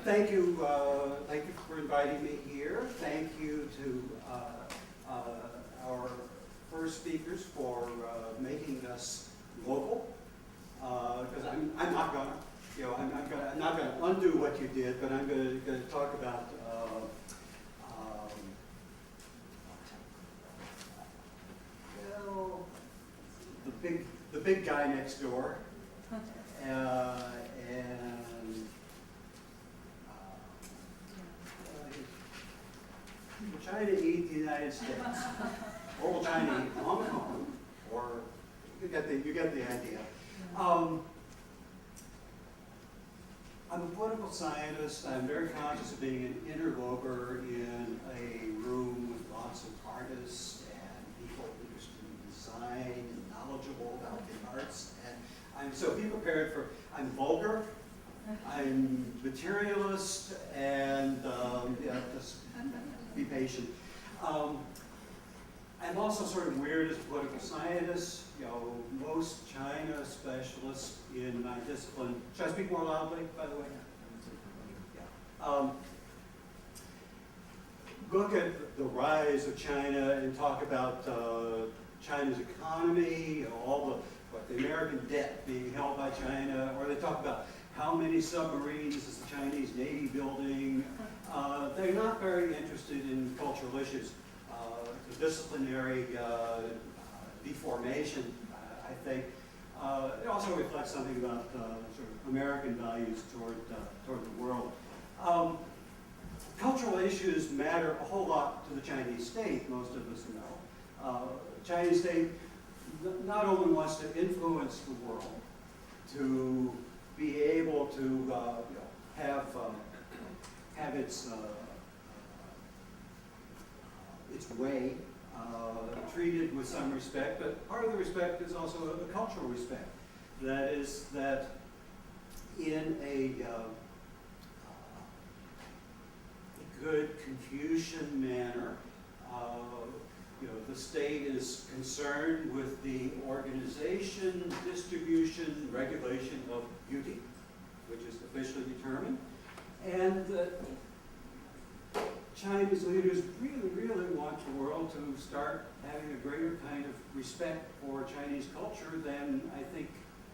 thank you for inviting me here. Thank you to our first speakers for making us local. Because I'm not gonna, I'm not gonna undo what you did, but I'm gonna talk about well, the big guy next door, and will China eat the United States, or will China eat Hong Kong, or you get the idea. I'm a political scientist. I'm very conscious of being an interloper in a room with lots of artists and people interested in design and knowledgeable about the arts. And so be prepared for, I'm vulgar, I'm materialist, and just be patient. I'm also sort of weird as a political scientist. Most China specialists in my discipline. Should I speak more loudly, by the way? Yeah. Look at the rise of China and talk about China's economy, what the American debt being held by China, or they talk about how many submarines is the Chinese Navy building. They're not very interested in cultural issues. The disciplinary deformation, I think, it also reflects something about sort of American values toward the world. Cultural issues matter a whole lot to the Chinese state, most of us know. Chinese state not only wants to influence the world, to be able to have its way treated with some respect, but part of the respect is also a cultural respect. That is that in a good Confucian manner, the state is concerned with the organization, distribution, regulation of beauty, which is officially determined, and Chinese leaders really, really want the world to start having a greater kind of respect for Chinese culture than I think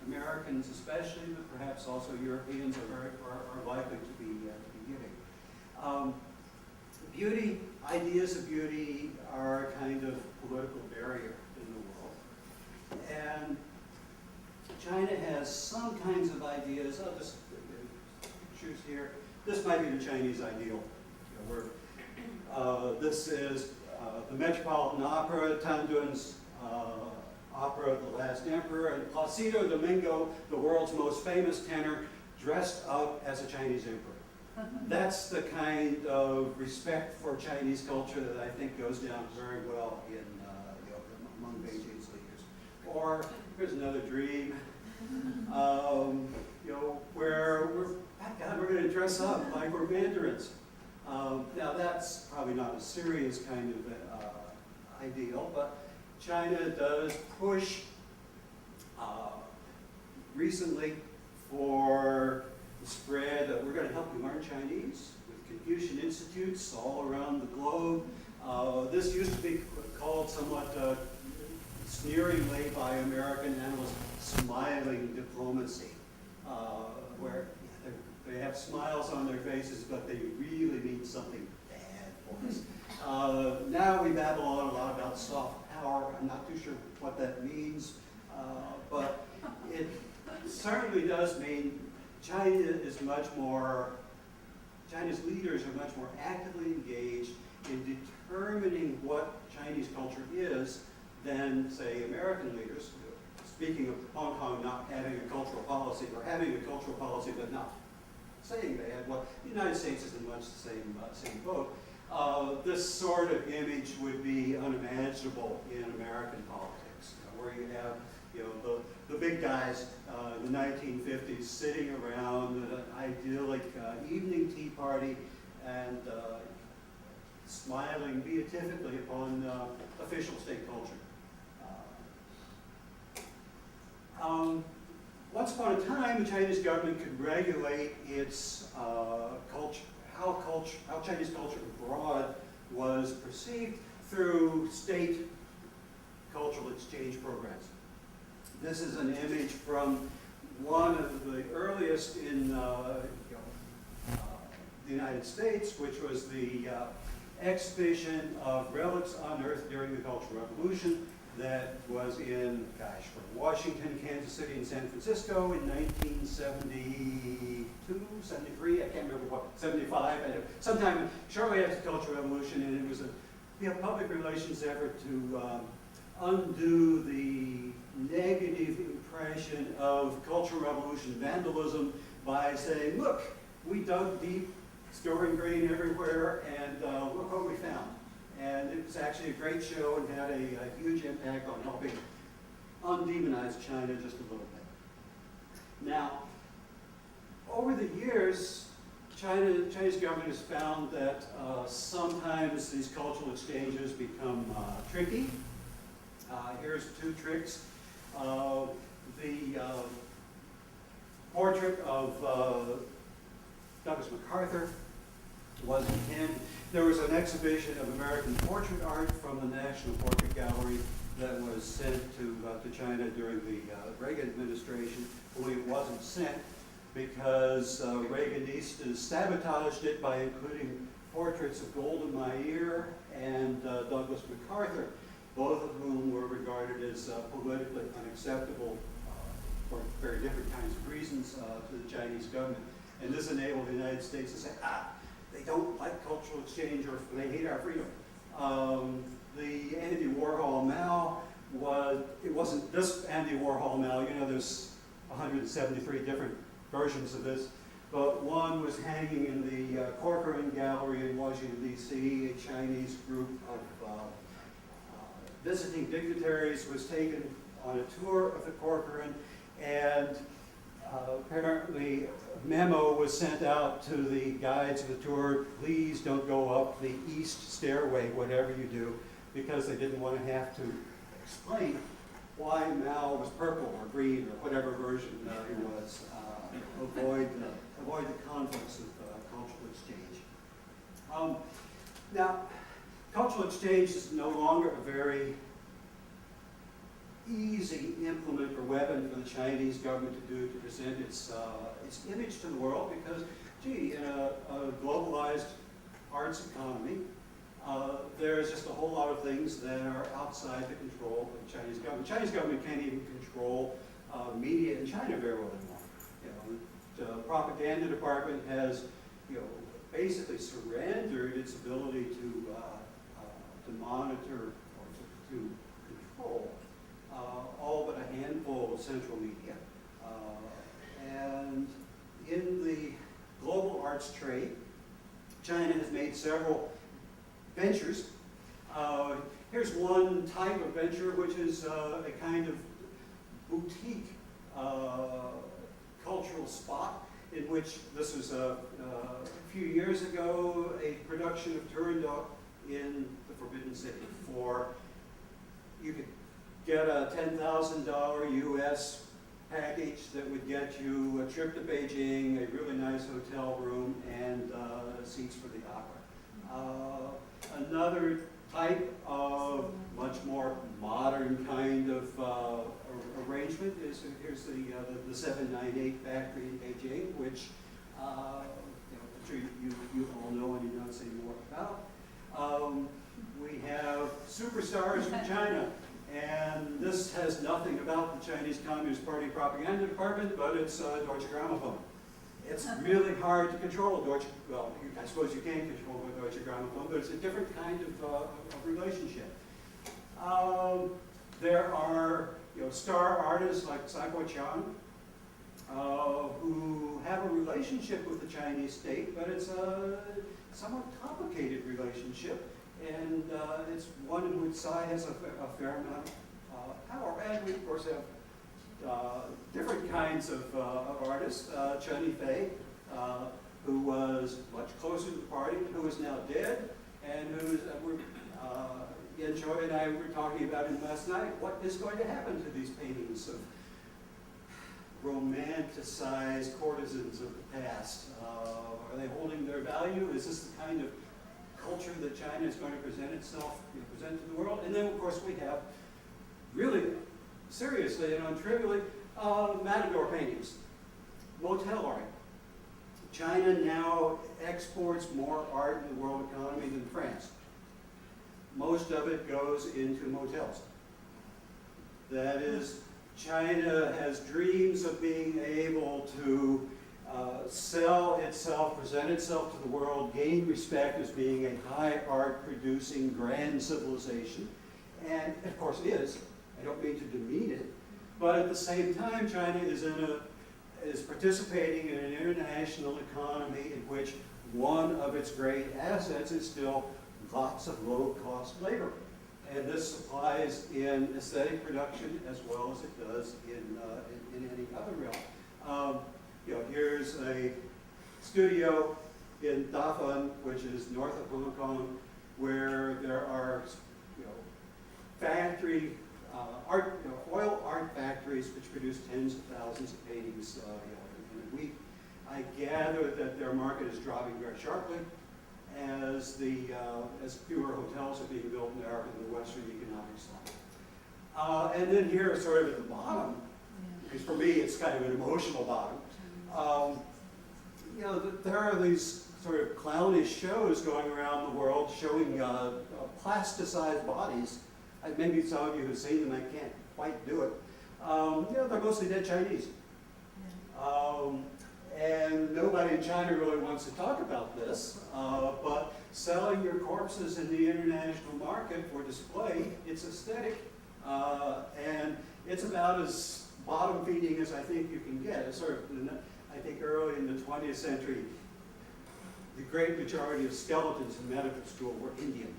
Americans especially, but perhaps also Europeans are likely to be giving. Beauty, ideas of beauty are a kind of political barrier in the world. And China has some kinds of ideas. I'll just choose here. This might be the Chinese ideal. This is the Metropolitan Opera, Tandun's opera, The Last Emperor, and Placido Domingo, the world's most famous tenor, dressed up as a Chinese emperor. That's the kind of respect for Chinese culture that I think goes down very well in among Beijing's leaders. Or here's another dream, where we're going to dress up like we're mandarins. Now that's probably not a serious kind of ideal, but China does push recently for the spread of, we're going to help you learn Chinese with Confucian institutes all around the globe. This used to be called somewhat sneeringly by American analysts, smiling diplomacy, where they have smiles on their faces, but they really mean something bad for us. Now we babble on a lot about soft power. I'm not too sure what that means, but it certainly does mean China's leaders are much more actively engaged in determining what Chinese culture is than, say, American leaders. Speaking of Hong Kong not having a cultural policy, or having a cultural policy but not saying they had one, the United States is in much the same boat. This sort of image would be unimaginable in American politics, where you have the big guys in the 1950s sitting around an idyllic evening tea party and smiling beatifically upon official state culture. once upon a time, the Chinese government could regulate its culture, how Chinese culture abroad was perceived through state cultural exchange programs. This is an image from one of the earliest in the United States, which was the exhibition of relics unearthed during the Cultural Revolution that was in, gosh, from Washington, Kansas City, and San Francisco in 1972, 73, I can't remember what, 75, sometime shortly after the Cultural Revolution, and it was a public relations effort to undo the negative impression of Cultural Revolution vandalism by saying, look, we dug deep, storing grain everywhere, and look what we found. And it was actually a great show and had a huge impact on helping undemonize China just a little bit. Now, over the years, Chinese government has found that sometimes these cultural exchanges become tricky. Here's two tricks. The portrait of Douglas MacArthur was in hand. There was an exhibition of American portrait art from the National Portrait Gallery that was sent to China during the Reagan administration. Only it wasn't sent because Reaganistas sabotaged it by including portraits of Golda Meir and Douglas MacArthur, both of whom were regarded as politically unacceptable for very different kinds of reasons to the Chinese government. And this enabled the United States to say, they don't like cultural exchange or they hate our freedom. The Andy Warhol Mao it wasn't this Andy Warhol Mao, you know, there's 173 different versions of this, but one was hanging in the Corcoran Gallery in Washington, D.C. A Chinese group of visiting dignitaries was taken on a tour of the Corcoran, and apparently a memo was sent out to the guides of the tour, please don't go up the east stairway, whatever you do, because they didn't want to have to explain why Mao was purple or green or whatever version he was. Avoid the conflicts of cultural exchange. Now, cultural exchange is no longer a very easy implement or weapon for the Chinese government to do to present its image to the world because, gee, in a globalized arts economy, there's just a whole lot of things that are outside the control of the Chinese government. The Chinese government can't even control media in China very well anymore. You know, the propaganda department has, basically surrendered its ability to monitor or to control all but a handful of central media. And in the global arts trade, China has made several ventures. Here's one type of venture, which is a kind of boutique cultural spot in which this was a few years ago, a production of Turandot in the Forbidden City you could get a $10,000 US package that would get you a trip to Beijing, a really nice hotel room, and seats for the opera. Another type of much more modern kind of arrangement is here's the 798 factory in Beijing, which I'm sure you all know and you don't say more about. We have superstars from China, and this has nothing about the Chinese Communist Party propaganda department, but it's Deutsche Grammophon. It's really hard to control Deutsche, well, I suppose you can control Deutsche Grammophon, but it's a different kind of relationship. There are star artists like Tsai Bo-chang who have a relationship with the Chinese state, but it's a somewhat complicated relationship, and it's one in which Tsai has a fair amount of power. And we, of course, have different kinds of artists. Chen Yifei, who was much closer to the party, who is now dead, and who's Joy and I were talking about him last night. What is going to happen to these paintings of romanticized courtesans of the past? Are they holding their value? Is this the kind of culture that China is going to present itself, present to the world? And then, of course, we have really seriously and trivially matador paintings, motel art. China now exports more art in the world economy than France. Most of it goes into motels. That is, China has dreams of being able to sell itself, present itself to the world, gain respect as being a high art producing grand civilization. And of course it is. I don't mean to demean it. But at the same time, China is participating in an international economy in which one of its great assets is still lots of low-cost labor. And this applies in aesthetic production as well as it does in any other realm. Here's a studio in Dafan, which is north of Hong Kong, where there are factory art, oil art factories which produce tens of thousands of paintings in a week. I gather that their market is dropping very sharply as fewer hotels are being built in the Western economic zone. And then here, sort of at the bottom, because for me it's kind of an emotional bottom, there are these sort of clownish shows going around the world showing plasticized bodies. Maybe some of you have seen them, I can't quite do it. They're mostly dead Chinese. And nobody in China really wants to talk about this, but selling your corpses in the international market for display, it's aesthetic, and it's about as bottom feeding as I think you can get. It's sort of, I think early in the 20th century, the great majority of skeletons in medical school were Indian.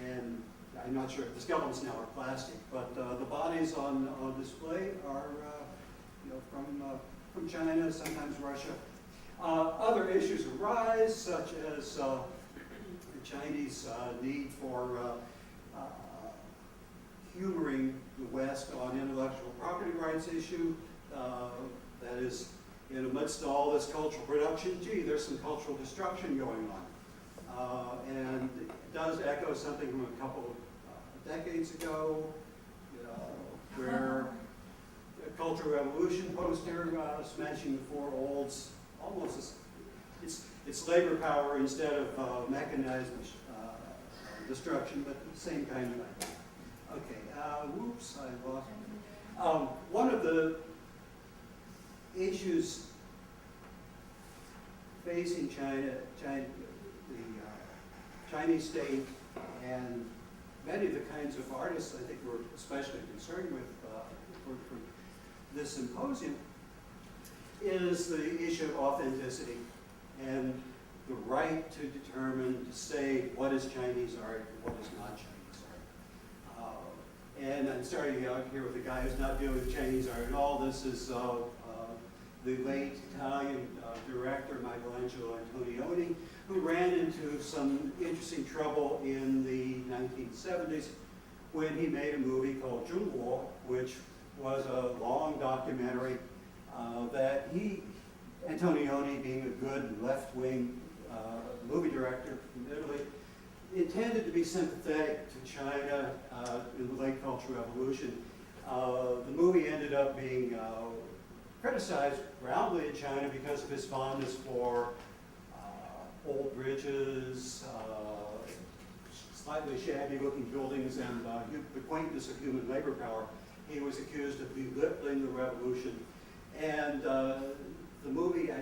And I'm not sure if the skeletons now are plastic, but the bodies on display are from China, sometimes Russia. Other issues arise, such as the Chinese need for humoring the West on intellectual property rights issue. That is, amidst all this cultural production, there's some cultural destruction going on. And it does echo something from a couple of decades ago, where a Cultural Revolution poster smashing the four olds, almost it's labor power instead of mechanized destruction, but the same kind of idea. Okay, whoops, I lost. One of the issues facing the Chinese state and many of the kinds of artists I think we're especially concerned with for this symposium is the issue of authenticity and the right to determine, to say what is Chinese art and what is not Chinese art. And I'm starting out here with a guy who's not dealing with Chinese art at all. This is the late Italian director Michelangelo Antonioni, who ran into some interesting trouble in the 1970s when he made a movie called Zhongguo, which was a long documentary that Antonioni, being a good left-wing movie director from Italy, intended to be sympathetic to China in the late Cultural Revolution. The movie ended up being criticized roundly in China because of his fondness for old bridges, slightly shabby-looking buildings, and the quaintness of human labor power. He was accused of belittling the revolution. And the movie, I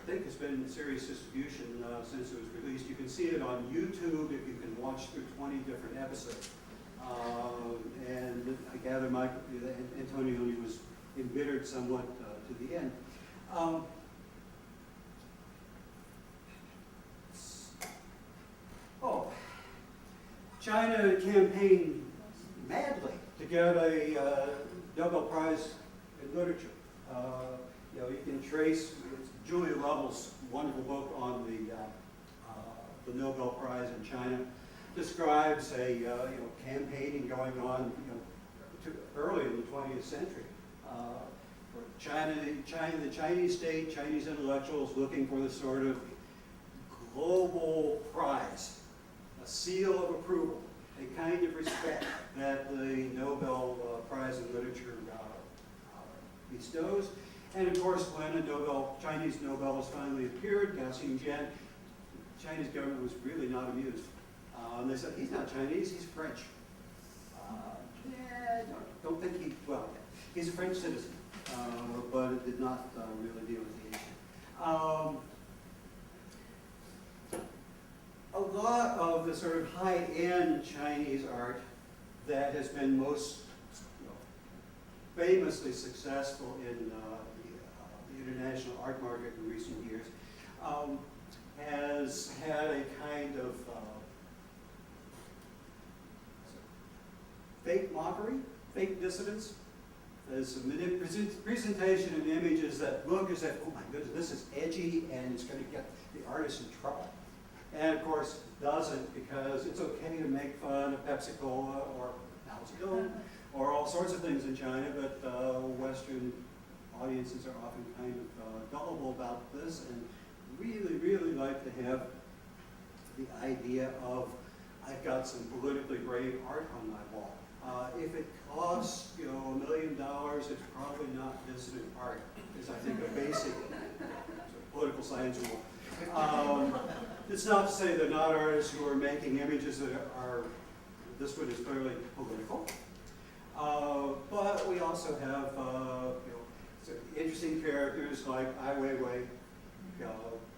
think, has been in serious distribution since it was released. You can see it on YouTube if you can watch through 20 different episodes. And I gather Antonioni was embittered somewhat to the end. China campaigned madly to get a Nobel Prize in Literature. You can trace Julia Lovell's wonderful book on the Nobel Prize in China describes a campaigning going on early in the 20th century. for the Chinese state, Chinese intellectuals looking for the sort of global prize, a seal of approval, a kind of respect that the Nobel Prize in Literature bestows. And of course, when a Chinese Nobelist finally appeared, Gao Xingjian, the Chinese government was really not amused. And they said, he's not Chinese, he's French. Yeah, don't think well, he's a French citizen, but it did not really deal with the issue. A lot of the sort of high-end Chinese art that has been most famously successful in the international art market in recent years has had a kind of fake mockery, fake dissidence. There's a presentation of images that look as if, oh my goodness, this is edgy and it's going to get the artist in trouble. And of course, it doesn't, because it's okay to make fun of Pepsi-Cola or Mao or all sorts of things in China, but Western audiences are often kind of gullible about this and really, really like to have the idea of, I've got some politically brave art on my wall. If it costs, $1 million, it's probably not dissident art, is I think a basic sort of political science rule. It's not to say they're not artists who are making images that are, this one is clearly political. But we also have sort of interesting characters like Ai Weiwei,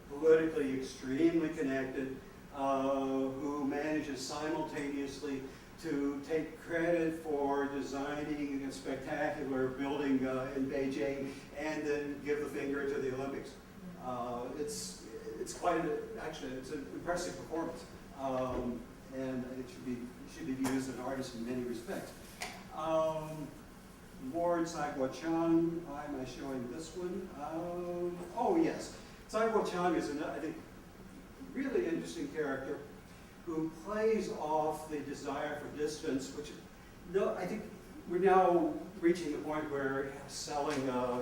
politically extremely connected, who manages simultaneously to take credit for designing a spectacular building in Beijing and then give the finger to the Olympics. It's quite actually it's an impressive performance, and it should be used as an artist in many respects. More Tsai Guo-Chang. Why am I showing this one? Oh yes, Tsai Guo-Chang is I think really interesting character who plays off the desire for distance, which I think we're now reaching the point where selling a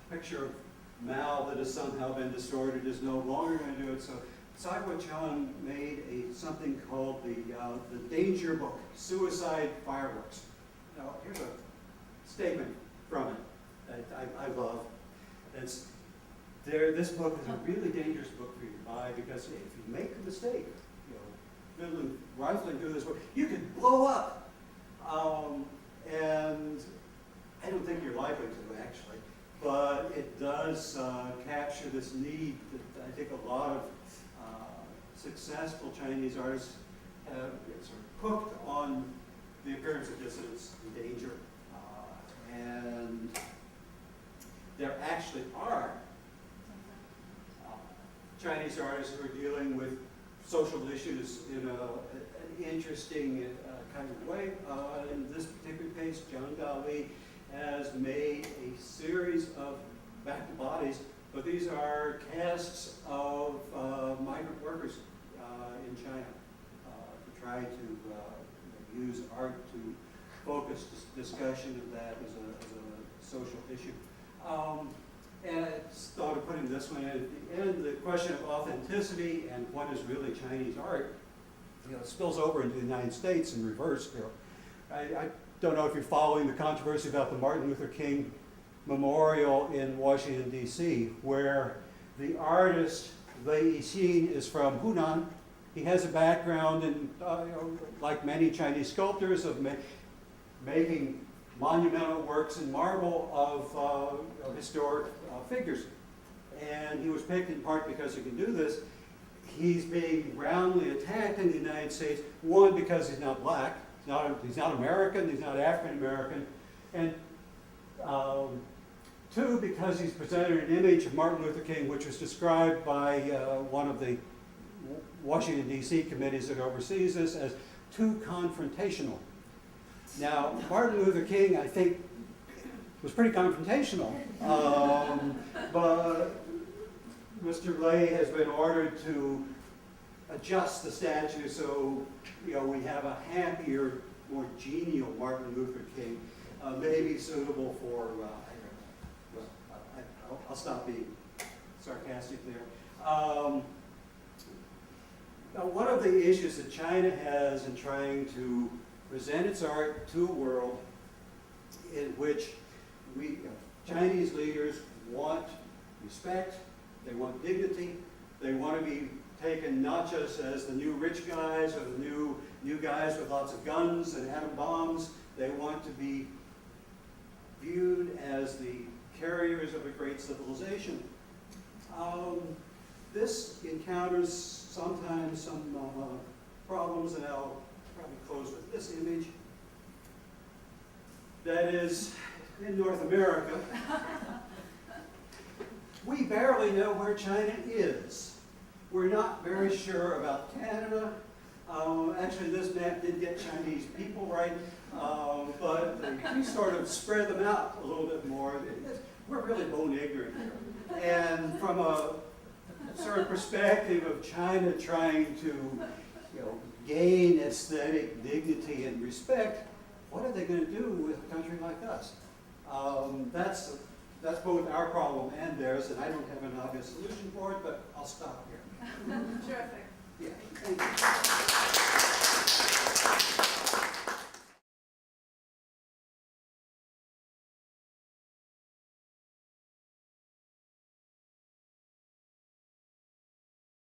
picture of Mao that has somehow been distorted is no longer going to do it. So Tsai Guo-Chang made something called the Danger Book, Suicide Fireworks. Now here's a statement from it that I love. This book is a really dangerous book for you to buy, because if you make a mistake, rifling through this book, you could blow up. And I don't think you're likely to, actually. But it does capture this need that I think a lot of successful Chinese artists have sort of hooked on the appearance of dissidence and danger. And there actually are Chinese artists who are dealing with social issues in an interesting kind of way. In this particular case, Zhang Dali has made a series of back bodies, but these are casts of migrant workers in China to try to use art to focus discussion of that as a social issue. And I thought of putting this one in at the end. The question of authenticity and what is really Chinese art spills over into the United States in reverse. I don't know if you're following the controversy about the Martin Luther King Memorial in Washington, D.C., where the artist Lei Yixin is from Hunan. He has a background in, like many Chinese sculptors, of making monumental works in marble of historic figures. And he was picked in part because he can do this. He's being roundly attacked in the United States, one, because he's not black, he's not American, he's not African American, and two, because he's presented an image of Martin Luther King, which was described by one of the Washington, D.C. committees that oversees this as too confrontational. Now, Martin Luther King, I think, was pretty confrontational, but Mr. Lei has been ordered to adjust the statue so we have a happier, more genial Martin Luther King. may be suitable for, I'll stop being sarcastic there. Now, one of the issues that China has in trying to present its art to a world in which Chinese leaders want respect, they want dignity, they want to be taken not just as the new rich guys or the new guys with lots of guns and atom bombs. They want to be viewed as the carriers of a great civilization. This encounters sometimes some problems, and I'll probably close with this image. That is, in North America, we barely know where China is. We're not very sure about Canada. Actually, this map did get Chinese people right, but we sort of spread them out a little bit more. We're really bone ignorant here. And from a sort of perspective of China trying to gain aesthetic dignity and respect, what are they going to do with a country like us? That's both our problem and theirs, and I don't have an obvious solution for it, but I'll stop here. Terrific. Yeah, thank you.